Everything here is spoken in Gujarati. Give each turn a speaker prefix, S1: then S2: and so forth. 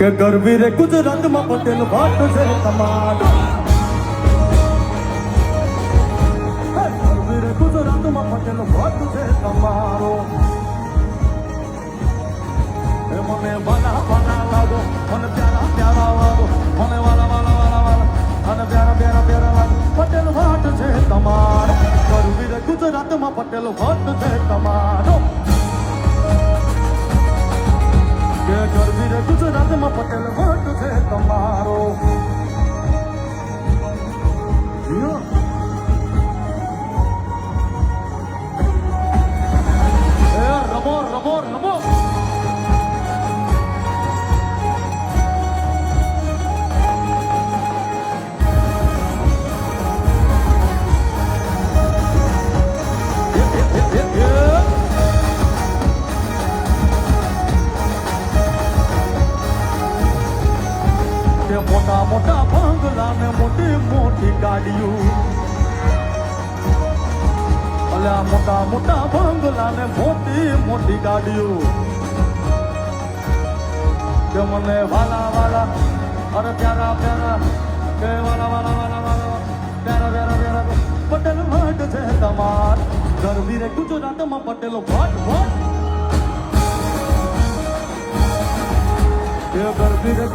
S1: કે ગરવી રે ગુજરાતમાં પટેલ ભાટ છે તમારો. ગરવી રે ગુજરાતમાં પટેલ ભાટ છે તમારો. મને વાલા વાલા લાગો, મને પ્યારા પ્યારા લાગો, મને વાલા વાલા વાલા વાલા અને પ્યારા પ્યારા પ્યારા લાગો. પટેલ ભાટ છે તમારો. ગરવી રે ગુજરાતમાં પટેલ ભાટ છે તમારો. કે ગરવી રે ગુજરાતમાં પટેલ ભાટ છે તમારો. રમો રમો રમો. મોટા મોટા બંગલા ને મોટી મોટી ગાડીઓ. અલ્યા મોટા મોટા બંગલા ને મોટી મોટી ગાડીઓ. કે મને વાલા વાલા અરે પ્યારા પ્યારા કે વાલા વાલા વાલા વાલા પ્યારા પ્યારા પ્યારા પટેલ ભાટ છે તમાર. ગરવી રે ગુજરાતમાં પટેલ ભાટ ભાટ. કે ગરવી રે